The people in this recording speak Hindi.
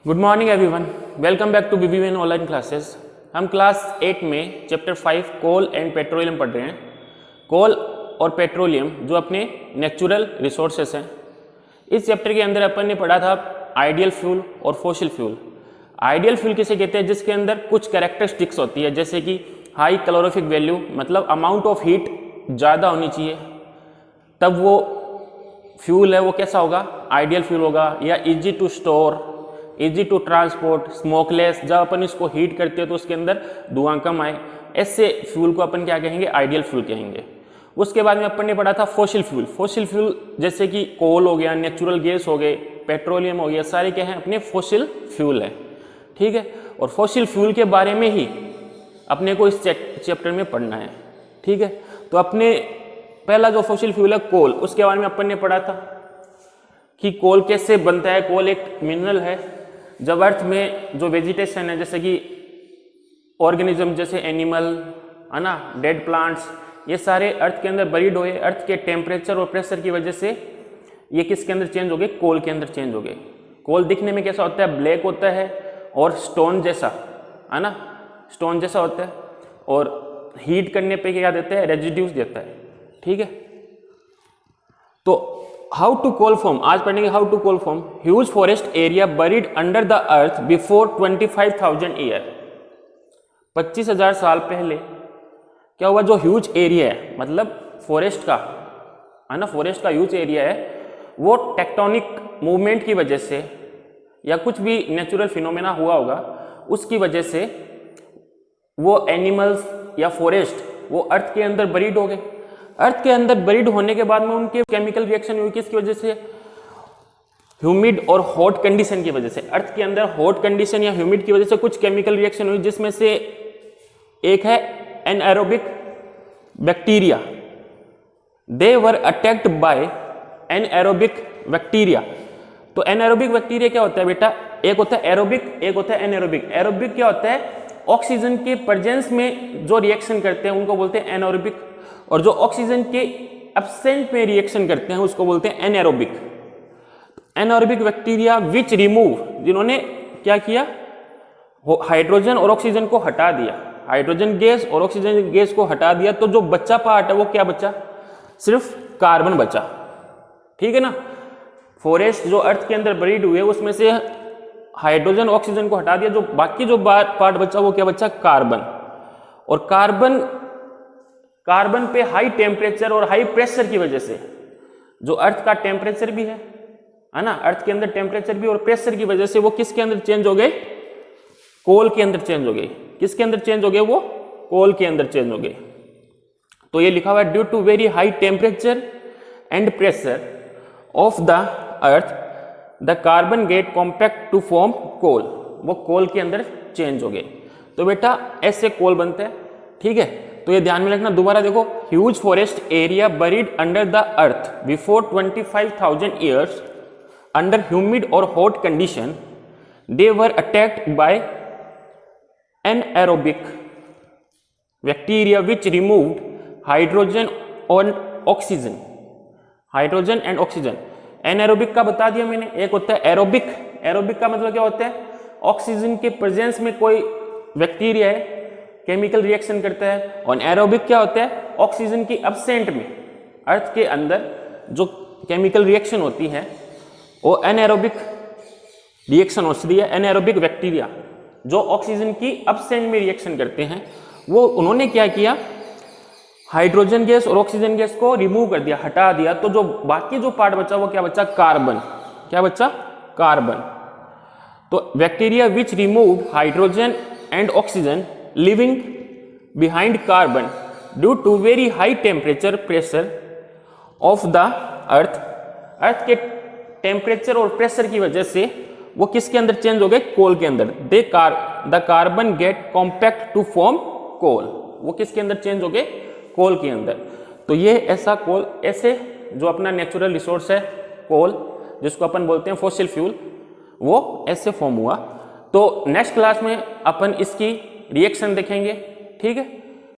Good morning everyone, welcome back to BBVN online classes. हम क्लास 8 में चैप्टर 5 कोल एंड पेट्रोलियम पढ़ रहे हैं। कोल और पेट्रोलियम जो अपने नेचुरल रिसोर्सेस हैं। इस चैप्टर के अंदर अपन ने पढ़ा था आइडियल फ्यूल और फॉसिल फ्यूल। आइडियल फ्यूल किसे कहते हैं? जिसके अंदर कुछ कैरेक्टरिस्टिक्स होती है, जैसे कि हाई कैलोरीफिक वैल्यू, मतलब अमाउंट ऑफ हीट ज़्यादा होनी चाहिए, तब वो फ्यूल है वो कैसा होगा? आइडियल फ्यूल होगा। या easy to store, easy to transport, smokeless, जब अपन इसको हीट करते हैं तो उसके अंदर धुआं कम आए, ऐसे फ्यूल को अपन क्या कहेंगे? आइडियल फ्यूल कहेंगे। उसके बाद में अपन ने पढ़ा था फॉसिल फ्यूल। फॉसिल फ्यूल जैसे कि कोल हो गया, नेचुरल गैस हो गए, पेट्रोलियम हो गया, सारे क्या हैं? अपने फॉसिल फ्यूल है। ठीक है, और फॉसिल फ्यूल के बारे में ही अपने को इस चैप्टर में पढ़ना है। ठीक है, तो अपने पहला जो फॉसिल फ्यूल है कोल, उसके बारे में अपन ने पढ़ा था कि कोल कैसे बनता है। कोल एक मिनरल है। जब अर्थ में जो वेजिटेशन है, जैसे कि ऑर्गेनिज्म, जैसे एनिमल है ना, डेड प्लांट्स, ये सारे अर्थ के अंदर बरीड हुए, अर्थ के टेम्परेचर और प्रेशर की वजह से ये किसके अंदर चेंज हो गए? कोल के अंदर चेंज हो गए। कोल दिखने में कैसा होता है? ब्लैक होता है और स्टोन जैसा, है ना, स्टोन जैसा होता है, और हीट करने पे क्या देता है? रेजिड्यूज देता है। ठीक है, तो हाउ टू कोल फॉर्म आज पढ़ेंगे। How to coal form huge forest area buried under the earth before 25,000 year. 25,000 साल पहले क्या हुआ? जो ह्यूज एरिया है, मतलब फॉरेस्ट का, है ना, फॉरेस्ट का ह्यूज एरिया है, वो टेक्टोनिक मूवमेंट की वजह से या कुछ भी नेचुरल फिनोमेना हुआ होगा, उसकी वजह से वो एनिमल्स या फॉरेस्ट वो अर्थ के अंदर बरीड हो गए। अर्थ के अंदर बरीड होने के बाद में उनके केमिकल रिएक्शन हुई, किसकी वजह से? ह्यूमिड और हॉट कंडीशन की वजह से। अर्थ के अंदर हॉट कंडीशन या ह्यूमिड की वजह से कुछ केमिकल रिएक्शन हुई, जिसमें से एक है anaerobic bacteria. They were attacked by anaerobic bacteria. तो एनएरोबिक बैक्टीरिया क्या होता है बेटा? एक होता है एरोबिक, एक होता है एनएरोबिक। एरोबिक क्या होता है? ऑक्सीजन के प्रेजेंस में जो रिएक्शन करते हैं उनको बोलते हैं एनएरोबिक, और जो ऑक्सीजन के एब्सेंट में रिएक्शन करते हैं उसको बोलते हैं एनएरोबिक। एनएरोबिक बैक्टीरिया विच रिमूव, जिन्होंने क्या किया? हाइड्रोजन और ऑक्सीजन को हटा दिया, हाइड्रोजन गैस और ऑक्सीजन गैस को हटा दिया, तो जो बच्चा पार्ट है वो क्या बचा? सिर्फ कार्बन बचा। ठीक है ना, फॉरेस्ट जो अर्थ के अंदर बरीड हुए उसमें से हाइड्रोजन ऑक्सीजन को हटा दिया, जो बाकी जो पार्ट बचा वो क्या बचा? कार्बन। और कार्बन पे हाई टेम्परेचर और हाई प्रेशर की वजह से, जो अर्थ का टेम्परेचर भी है ना, अर्थ के अंदर टेम्परेचर भी और प्रेशर की वजह से वो किसके अंदर चेंज हो गए? कोल के अंदर चेंज हो गए। किसके अंदर चेंज हो गए? वो कोल के अंदर चेंज हो गए। तो ये लिखा हुआ है due to very high temperature and pressure of the earth the carbon get compact to form coal. वो कोल के अंदर चेंज हो गए। तो बेटा ऐसे कोल बनते हैं। ठीक है, तो ये ध्यान में रखना। दोबारा देखो, huge forest area buried under the earth before 25,000 years under humid और hot condition, they were attacked by anaerobic bacteria which removed hydrogen और oxygen. Hydrogen and oxygen. Anaerobic का बता दिया मैंने। एक होता है एरोबिक। एरोबिक का मतलब क्या होता है? ऑक्सीजन के प्रेजेंस में कोई बैक्टीरिया है, केमिकल रिएक्शन करता है। और एरोबिक क्या होता है? ऑक्सीजन की एब्सेंट में अर्थ के अंदर जो केमिकल रिएक्शन होती है वो एनएरोबिक रिएक्शन होती है। एनएरोबिक बैक्टीरिया जो ऑक्सीजन की एब्सेंट में रिएक्शन करते हैं, वो उन्होंने क्या किया? हाइड्रोजन गैस और ऑक्सीजन गैस को रिमूव कर दिया, हटा दिया। तो जो बाकी जो पार्ट बचा वो क्या बचा? कार्बन। क्या बचा? कार्बन। तो bacteria which remove hydrogen and oxygen living behind carbon due to very high temperature pressure of the earth। अर्थ के टेम्परेचर और प्रेशर की वजह से वो किसके अंदर चेंज हो गए? कोल के अंदर। The carbon get compact to form coal. वो किसके अंदर चेंज हो गए? कोल के अंदर। तो ये ऐसा कोल, ऐसे जो अपना नेचुरल रिसोर्स है कोल, जिसको अपन बोलते हैं फॉसिल फ्यूल, वो ऐसे फॉर्म हुआ। तो नेक्स्ट क्लास में अपन इसकी रिएक्शन देखेंगे। ठीक है।